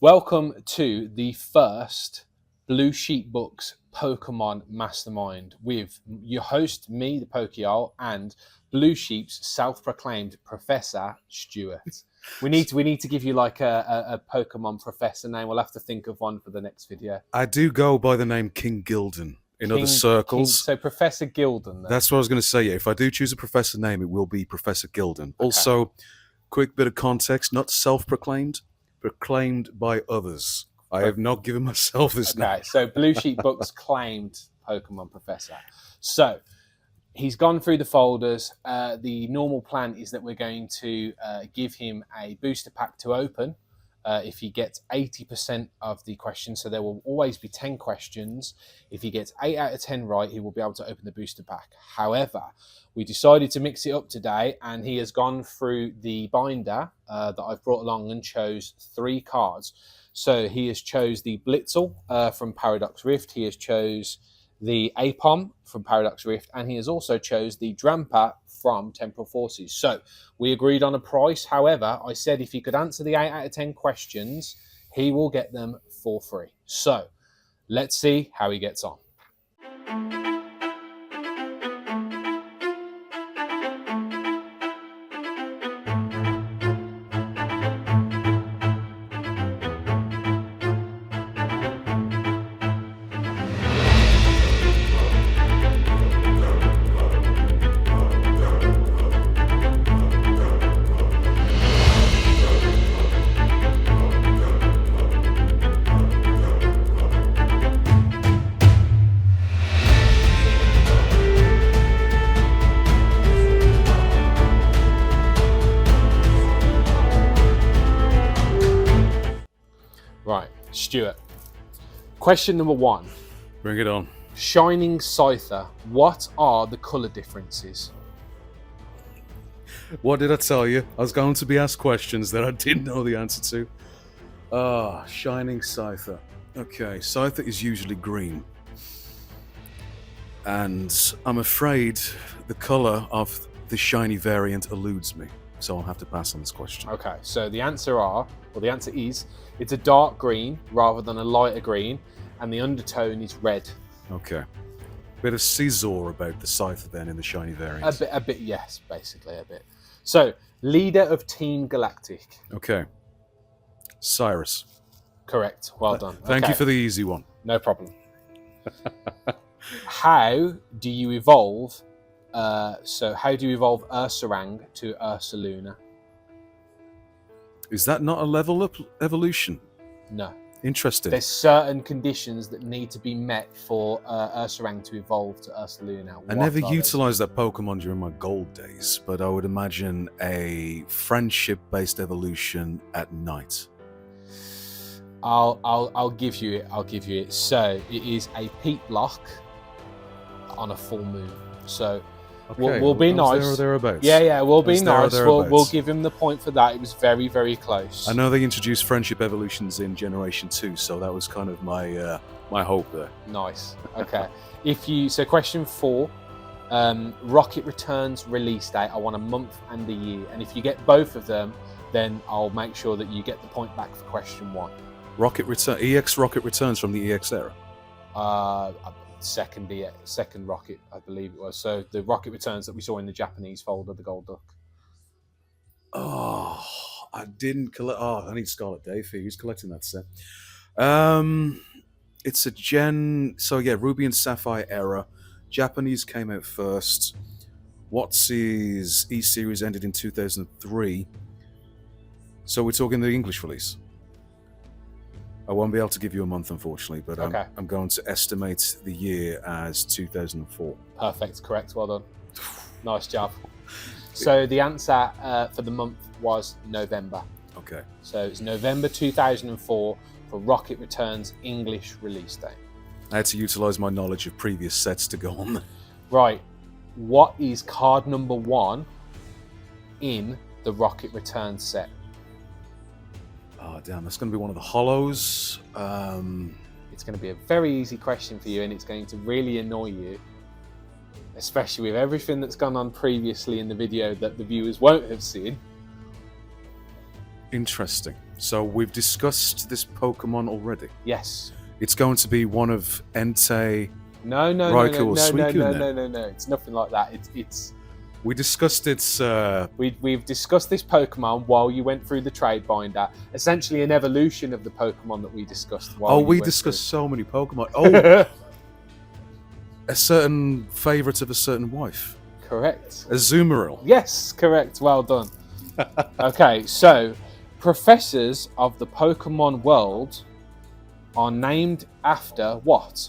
Welcome to the first Blue Sheep Books Pokemon Mastermind with your host, me, the Pokéol, and Blue Sheep's self-proclaimed Professor Stuart. We need to give you like a Pokemon professor name. We'll have to think of one for the next video. I do go by the name King Gylden in other circles. So Professor Gylden. Then. That's what I was going to say. Yeah, if I do choose a professor name, it will be Professor Gylden. Okay. Also, quick bit of context: not self-proclaimed, proclaimed by others. I have not given myself this name. Okay, so Blue Sheep Books claimed Pokemon Professor. So he's gone through the folders. The normal plan is that we're going to give him a booster pack to open if he gets 80% of the questions. So there will always be 10 questions. If he gets 8 out of 10 right, he will be able to open the booster pack. However, we decided to mix it up today, and he has gone through the binder that I've brought along and chose 3 cards. So he has chose the Blitzel from Paradox Rift. He has chose the Apom from Paradox Rift, and he has also chose the Drampa from Temporal Forces. So we agreed on a price. However, I said if he could answer the 8 out of 10 questions, he will get them for free. So let's see how he gets on. Right, Stuart. Question number 1. Bring it on. Shining Scyther, what are the colour differences? What did I tell you? I was going to be asked questions that I didn't know the answer to. Shining Scyther. Okay, Scyther is usually green. And I'm afraid the colour of the shiny variant eludes me. So I'll have to pass on this question. Okay, so the answer is it's a dark green rather than a lighter green, and the undertone is red. Okay. Bit of scissor about the Scyther then in the shiny variant. A bit, yes, basically a bit. So, leader of Team Galactic. Okay. Cyrus. Correct. Well done. Thank you for the easy one. No problem. How do you evolve? How do you evolve Ursaring to Ursaluna? Is that not a level up evolution? No. Interesting. There's certain conditions that need to be met for Ursaring to evolve to Ursaluna. I never utilised that Pokemon during my gold days, but I would imagine a friendship-based evolution at night. I'll give you it. So it is a peat block on a full moon. So okay, we'll be nice. There or thereabouts. Yeah, we'll be nice. We'll give him the point for that. It was very, very close. I know they introduced friendship evolutions in Generation 2, so that was kind of my my hope there. Nice. Okay. So question 4, Rocket Returns release date. I want a month and a year, and if you get both of them, then I'll make sure that you get the point back for question 1. EX Rocket Returns from the EX era. Second Rocket, I believe it was. So the Rocket Returns that we saw in the Japanese folder, the Gold Duck. Oh, I didn't collect. I need Scarlet Dave here. Who's collecting that set? It's a gen. So yeah, Ruby and Sapphire era. Japanese came out first. Watsy's E-Series ended in 2003. So we're talking the English release. I won't be able to give you a month, unfortunately, but I'm going to estimate the year as 2004. Perfect, correct, well done. Nice job. So the answer for the month was November. Okay. So it's November 2004 for Rocket Returns English release date. I had to utilise my knowledge of previous sets to go on. Right. What is card number 1 in the Rocket Returns set? Oh, damn, that's going to be one of the hollows. It's going to be a very easy question for you, and it's going to really annoy you, especially with everything that's gone on previously in the video that the viewers won't have seen. Interesting. So we've discussed this Pokemon already. Yes. It's going to be one of Entei. No. It's nothing like that. It's. We discussed its. We've discussed this Pokemon while you went through the trade binder. Essentially, an evolution of the Pokemon that we discussed. We discussed so many Pokemon. Oh, a certain favourite of a certain wife. Correct. Azumarill. Yes, correct. Well done. Okay, so professors of the Pokemon world are named after what?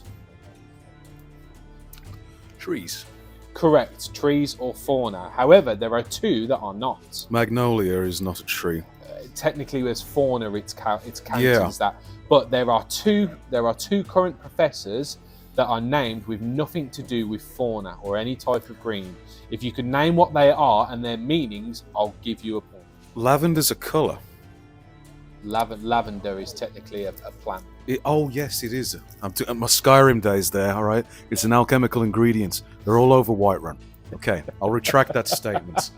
Trees. Correct, trees or fauna. However, there are two that are not. Magnolia is not a tree. Technically, as fauna, it's counted Yeah. as that. But there are two current professors that are named with nothing to do with fauna or any type of green. If you could name what they are and their meanings, I'll give you a point. Lavender's a colour. Lavender is technically a plant. Oh yes, it is. I'm doing my Skyrim days there. All right, it's an alchemical ingredient. They're all over Whiterun. Okay, I'll retract that statement.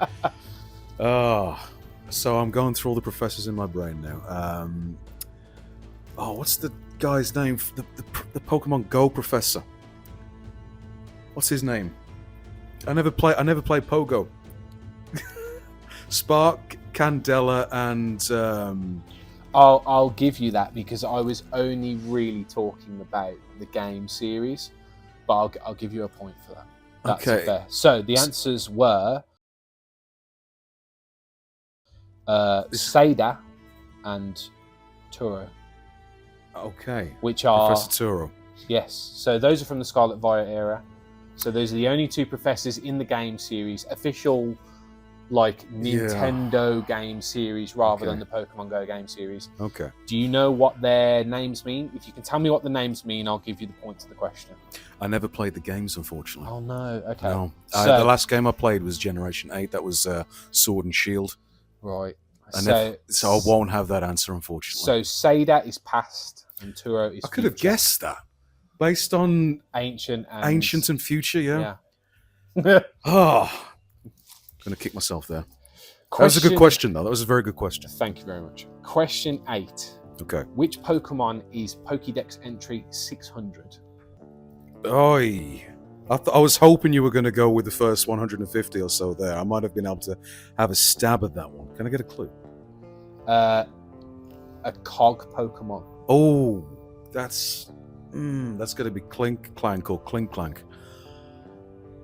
So I'm going through all the professors in my brain now. What's the guy's name? The Pokemon Go professor. What's his name? I never played Pogo. Spark, Candela, and. I'll give you that because I was only really talking about the game series, but I'll give you a point for that. That's okay. Fair. So the answers were Seda and Turo. Okay. Which are Professor Turo. Yes. So those are from the Scarlet Violet era. So those are the only two professors in the game series, official Nintendo game series rather than the Pokemon Go game series. Okay. Do you know what their names mean? If you can tell me what the names mean, I'll give you the point to the question. I never played the games, unfortunately. Oh no. Okay. No. So, the last game I played was Generation 8. That was Sword and Shield. Right. So I won't have that answer, unfortunately. So Seda is past and Turo is I could have guessed that. Based on ancient and future, yeah. I'm going to kick myself there. That was a good question, though. That was a very good question. Thank you very much. Question 8. Okay. Which Pokemon is Pokédex entry 600? Oi. I was hoping you were going to go with the first 150 or so there. I might have been able to have a stab at that one. Can I get a clue? A cog Pokemon. Oh, that's going to be Clink Clank or Clink Clank.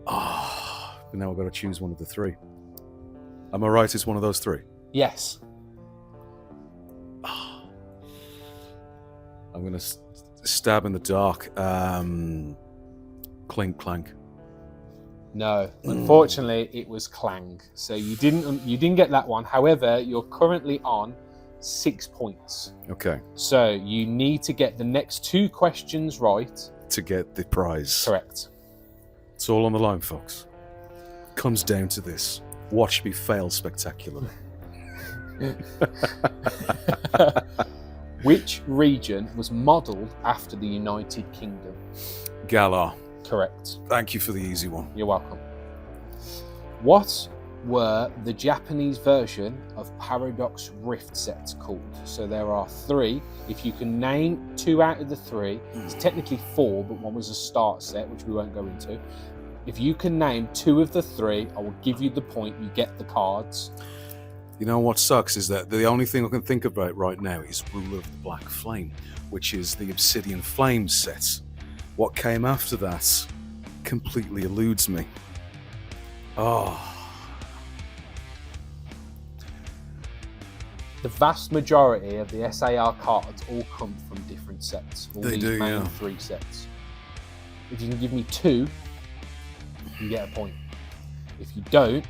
But now I've got to choose one of the three. Am I right? It's one of those three? Yes. I'm going to stab in the dark. Clink Clank. No, unfortunately, it was Clang. So you didn't get that one. However, you're currently on 6 points. Okay. So you need to get the next 2 questions right to get the prize. Correct. It's all on the line, folks. Comes down to this. Watch me fail spectacularly. Which region was modelled after the United Kingdom? Galar. Correct. Thank you for the easy one. You're welcome. What were the Japanese version of Paradox Rift sets called? So there are 3. If you can name 2 out of the 3, it's technically 4, but one was a start set, which we won't go into. If you can name 2 of the 3, I will give you the point. You get the cards. You know what sucks is that the only thing I can think about right now is Ruler of the Black Flame, which is the Obsidian Flame set. What came after that completely eludes me. The vast majority of the SAR cards all come from different sets. All they these do, main yeah. 3 sets. If you can give me 2, you get a point. If you don't,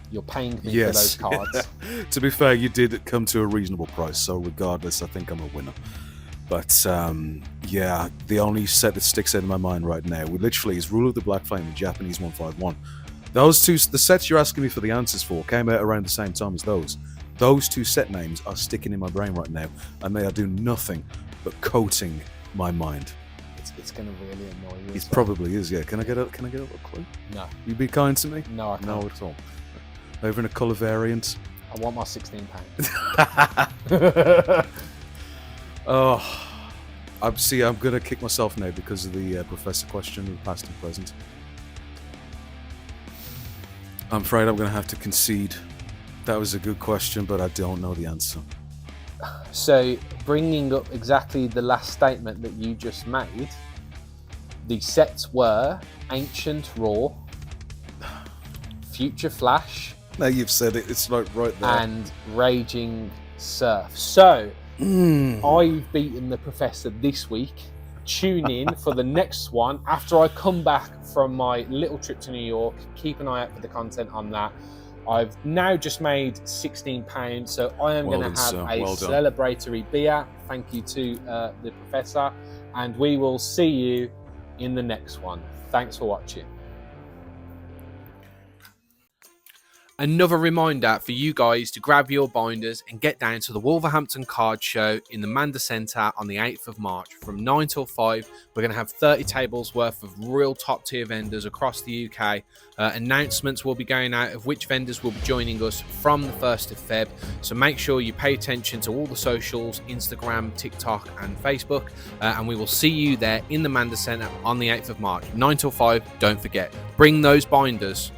you're paying me for those cards. To be fair, you did come to a reasonable price, so regardless, I think I'm a winner. But the only set that sticks out in my mind right now, literally, is Rule of the Black Flame and Japanese 151. Those 2, the sets you're asking me for the answers for, came out around the same time as those. Those 2 set names are sticking in my brain right now, and they are doing nothing but coating my mind. It's going to really annoy you. It probably is, yeah. Can I get a clue? No. You be kind to me? No, I can't. No, at all. Over in a colour variant? I want my £16. Oh, I'm gonna kick myself now because of the professor question of past and present. I'm afraid I'm gonna have to concede. That was a good question, but I don't know the answer. So, bringing up exactly the last statement that you just made, the sets were Ancient Raw, Future Flash. Now you've said it, it's like right there. And Raging Surf. So, I've beaten the professor this week. Tune in for the next one after I come back from my little trip to New York. Keep an eye out for the content on that. I've now just made £16, so I am going to have a celebratory beer. Thank you to the professor, and we will see you in the next one. Thanks for watching. Another reminder for you guys to grab your binders and get down to the Wolverhampton Card Show in the Manda Centre on the 8th of March from 9 till 5. We're going to have 30 tables worth of real top tier vendors across the UK. Announcements will be going out of which vendors will be joining us from the 1st of Feb. So make sure you pay attention to all the socials, Instagram, TikTok and Facebook. And we will see you there in the Manda Centre on the 8th of March, 9 till 5. Don't forget, bring those binders.